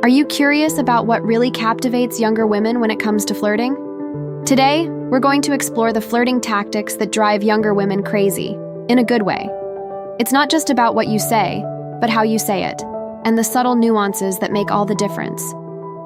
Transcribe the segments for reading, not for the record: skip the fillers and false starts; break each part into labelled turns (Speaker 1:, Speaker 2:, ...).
Speaker 1: Are you curious about what really captivates younger women when it comes to flirting? Today, we're going to explore the flirting tactics that drive younger women crazy, in a good way. It's not just about what you say, but how you say it, and the subtle nuances that make all the difference.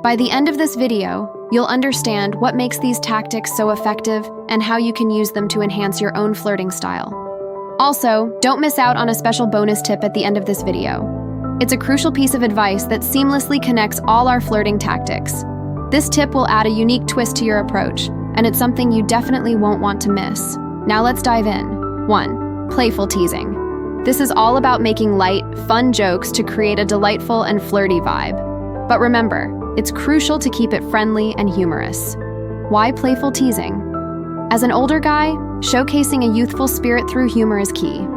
Speaker 1: By the end of this video, you'll understand what makes these tactics so effective and how you can use them to enhance your own flirting style. Also, don't miss out on a special bonus tip at the end of this video. It's a crucial piece of advice that seamlessly connects all our flirting tactics. This tip will add a unique twist to your approach, and it's something you definitely won't want to miss. Now let's dive in. 1. Playful teasing. This is all about making light, fun jokes to create a delightful and flirty vibe. But remember, it's crucial to keep it friendly and humorous. Why playful teasing? As an older guy, showcasing a youthful spirit through humor is key.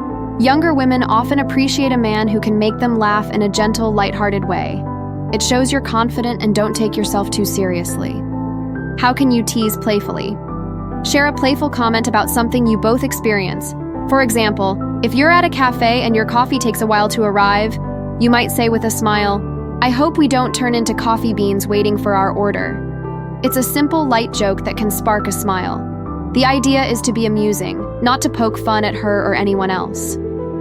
Speaker 1: Younger women often appreciate a man who can make them laugh in a gentle, lighthearted way. It shows you're confident and don't take yourself too seriously. How can you tease playfully? Share a playful comment about something you both experience. For example, if you're at a cafe and your coffee takes a while to arrive, you might say with a smile, "I hope we don't turn into coffee beans waiting for our order." It's a simple, light joke that can spark a smile. The idea is to be amusing, not to poke fun at her or anyone else.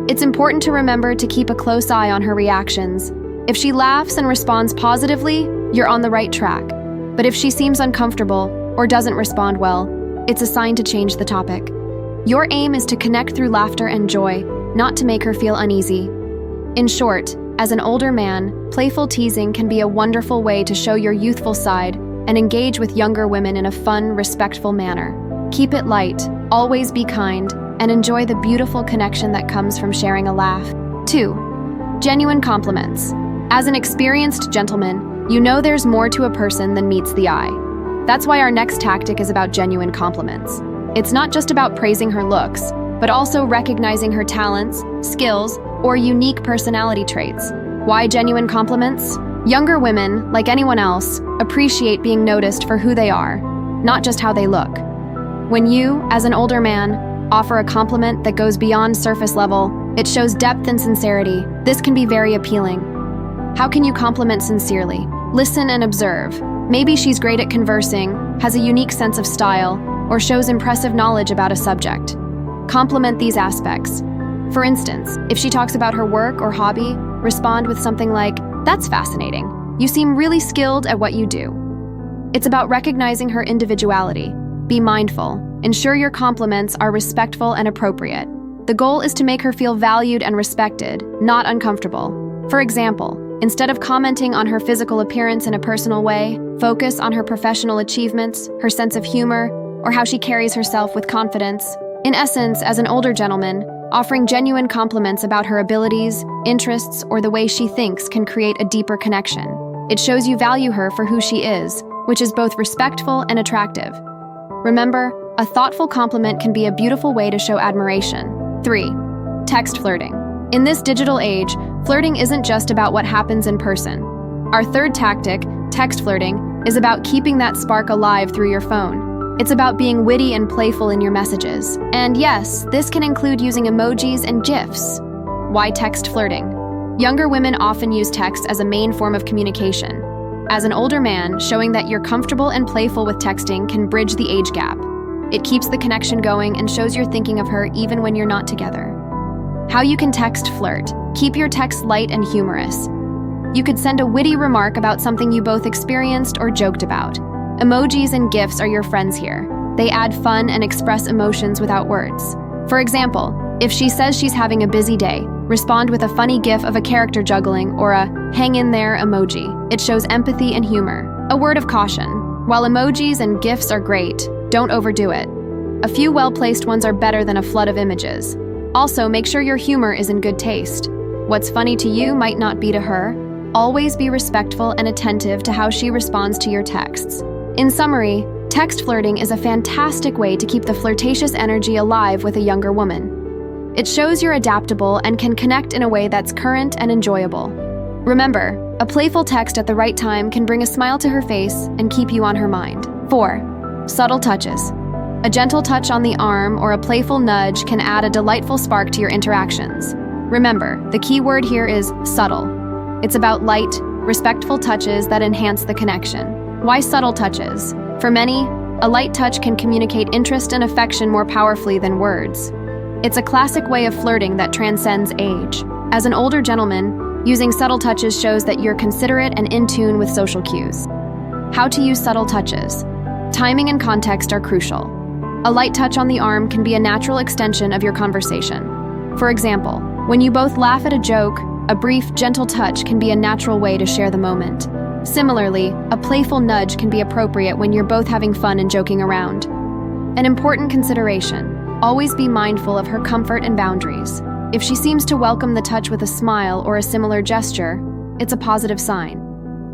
Speaker 1: It's important to remember to keep a close eye on her reactions. If she laughs and responds positively, you're on the right track. But if she seems uncomfortable or doesn't respond well, it's a sign to change the topic. Your aim is to connect through laughter and joy, not to make her feel uneasy. In short, as an older man, playful teasing can be a wonderful way to show your youthful side and engage with younger women in a fun, respectful manner. Keep it light, always be kind, and enjoy the beautiful connection that comes from sharing a laugh. 2. Genuine compliments. As an experienced gentleman, you know there's more to a person than meets the eye. That's why our next tactic is about genuine compliments. It's not just about praising her looks, but also recognizing her talents, skills, or unique personality traits. Why genuine compliments? Younger women, like anyone else, appreciate being noticed for who they are, not just how they look. When you, as an older man, offer a compliment that goes beyond surface level, it shows depth and sincerity. This can be very appealing. How can you compliment sincerely? Listen and observe. Maybe she's great at conversing, has a unique sense of style, or shows impressive knowledge about a subject. Compliment these aspects. For instance, if she talks about her work or hobby, respond with something like, "That's fascinating. You seem really skilled at what you do." It's about recognizing her individuality. Be mindful. Ensure your compliments are respectful and appropriate. The goal is to make her feel valued and respected, not uncomfortable. For example, instead of commenting on her physical appearance in a personal way, focus on her professional achievements, her sense of humor, or how she carries herself with confidence. In essence, as an older gentleman, offering genuine compliments about her abilities, interests, or the way she thinks can create a deeper connection. It shows you value her for who she is, which is both respectful and attractive. Remember, a thoughtful compliment can be a beautiful way to show admiration. 3. Text flirting. In this digital age, flirting isn't just about what happens in person. Our third tactic, text flirting, is about keeping that spark alive through your phone. It's about being witty and playful in your messages. And yes, this can include using emojis and GIFs. Why text flirting? Younger women often use text as a main form of communication. As an older man, showing that you're comfortable and playful with texting can bridge the age gap. It keeps the connection going and shows you're thinking of her even when you're not together. How you can text flirt. Keep your text light and humorous. You could send a witty remark about something you both experienced or joked about. Emojis and GIFs are your friends here. They add fun and express emotions without words. For example, if she says she's having a busy day, respond with a funny GIF of a character juggling or a "hang in there" emoji. It shows empathy and humor. A word of caution. While emojis and GIFs are great, don't overdo it. A few well-placed ones are better than a flood of images. Also, make sure your humor is in good taste. What's funny to you might not be to her. Always be respectful and attentive to how she responds to your texts. In summary, text flirting is a fantastic way to keep the flirtatious energy alive with a younger woman. It shows you're adaptable and can connect in a way that's current and enjoyable. Remember, a playful text at the right time can bring a smile to her face and keep you on her mind. 4. Subtle touches. A gentle touch on the arm or a playful nudge can add a delightful spark to your interactions. Remember, the key word here is subtle. It's about light, respectful touches that enhance the connection. Why subtle touches? For many, a light touch can communicate interest and affection more powerfully than words. It's a classic way of flirting that transcends age. As an older gentleman, using subtle touches shows that you're considerate and in tune with social cues. How to use subtle touches. Timing and context are crucial. A light touch on the arm can be a natural extension of your conversation. For example, when you both laugh at a joke, a brief, gentle touch can be a natural way to share the moment. Similarly, a playful nudge can be appropriate when you're both having fun and joking around. An important consideration: always be mindful of her comfort and boundaries. If she seems to welcome the touch with a smile or a similar gesture, it's a positive sign.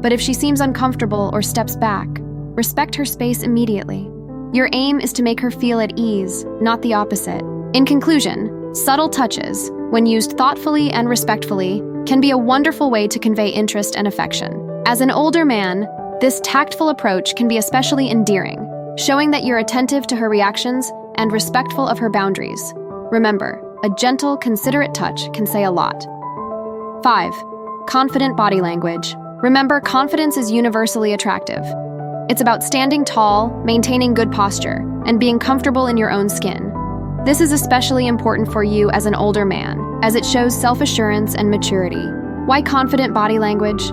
Speaker 1: But if she seems uncomfortable or steps back, respect her space immediately. Your aim is to make her feel at ease, not the opposite. In conclusion, subtle touches, when used thoughtfully and respectfully, can be a wonderful way to convey interest and affection. As an older man, this tactful approach can be especially endearing, showing that you're attentive to her reactions and respectful of her boundaries. Remember, a gentle, considerate touch can say a lot. 5. Confident body language. Remember, confidence is universally attractive. It's about standing tall, maintaining good posture, and being comfortable in your own skin. This is especially important for you as an older man, as it shows self-assurance and maturity. Why confident body language?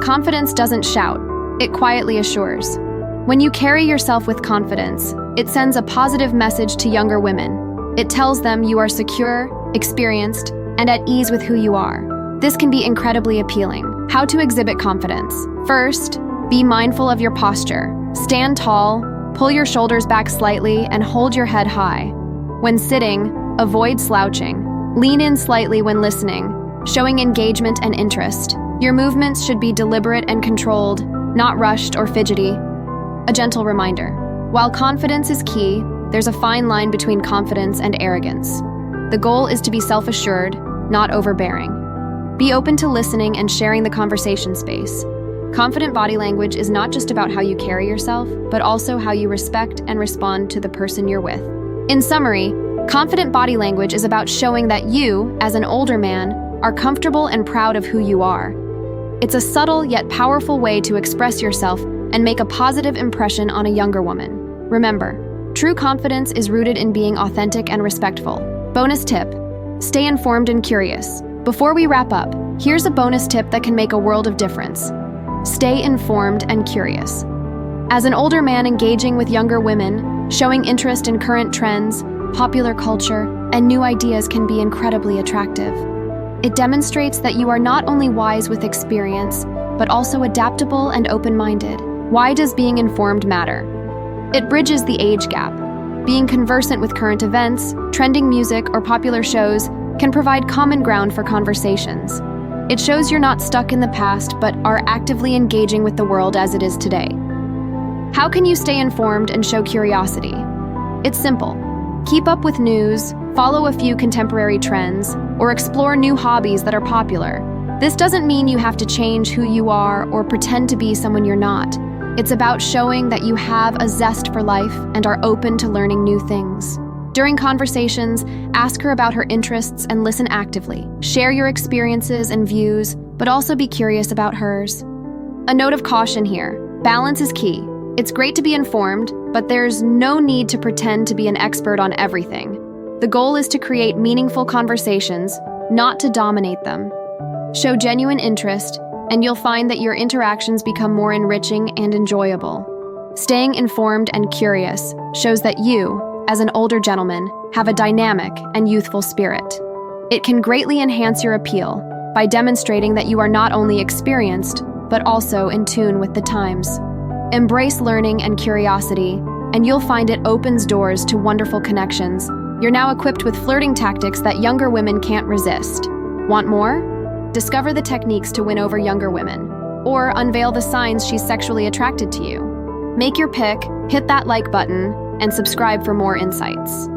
Speaker 1: Confidence doesn't shout, it quietly assures. When you carry yourself with confidence, it sends a positive message to younger women. It tells them you are secure, experienced, and at ease with who you are. This can be incredibly appealing. How to exhibit confidence. First, be mindful of your posture. Stand tall, pull your shoulders back slightly, and hold your head high. When sitting, avoid slouching. Lean in slightly when listening, showing engagement and interest. Your movements should be deliberate and controlled, not rushed or fidgety. A gentle reminder: while confidence is key, there's a fine line between confidence and arrogance. The goal is to be self-assured, not overbearing. Be open to listening and sharing the conversation space. Confident body language is not just about how you carry yourself, but also how you respect and respond to the person you're with. In summary, confident body language is about showing that you, as an older man, are comfortable and proud of who you are. It's a subtle yet powerful way to express yourself and make a positive impression on a younger woman. Remember, true confidence is rooted in being authentic and respectful. Bonus tip: stay informed and curious. Before we wrap up, here's a bonus tip that can make a world of difference. Stay informed and curious. As an older man engaging with younger women, showing interest in current trends, popular culture, and new ideas can be incredibly attractive. It demonstrates that you are not only wise with experience, but also adaptable and open-minded. Why does being informed matter? It bridges the age gap. Being conversant with current events, trending music, or popular shows can provide common ground for conversations. It shows you're not stuck in the past, but are actively engaging with the world as it is today. How can you stay informed and show curiosity? It's simple. Keep up with news, follow a few contemporary trends, or explore new hobbies that are popular. This doesn't mean you have to change who you are or pretend to be someone you're not. It's about showing that you have a zest for life and are open to learning new things. During conversations, ask her about her interests and listen actively. Share your experiences and views, but also be curious about hers. A note of caution here: balance is key. It's great to be informed, but there's no need to pretend to be an expert on everything. The goal is to create meaningful conversations, not to dominate them. Show genuine interest, and you'll find that your interactions become more enriching and enjoyable. Staying informed and curious shows that you, as an older gentleman, have a dynamic and youthful spirit. It can greatly enhance your appeal by demonstrating that you are not only experienced, but also in tune with the times. Embrace learning and curiosity, and you'll find it opens doors to wonderful connections. You're now equipped with flirting tactics that younger women can't resist. Want more? Discover the techniques to win over younger women, or unveil the signs she's sexually attracted to you. Make your pick, hit that like button, and subscribe for more insights.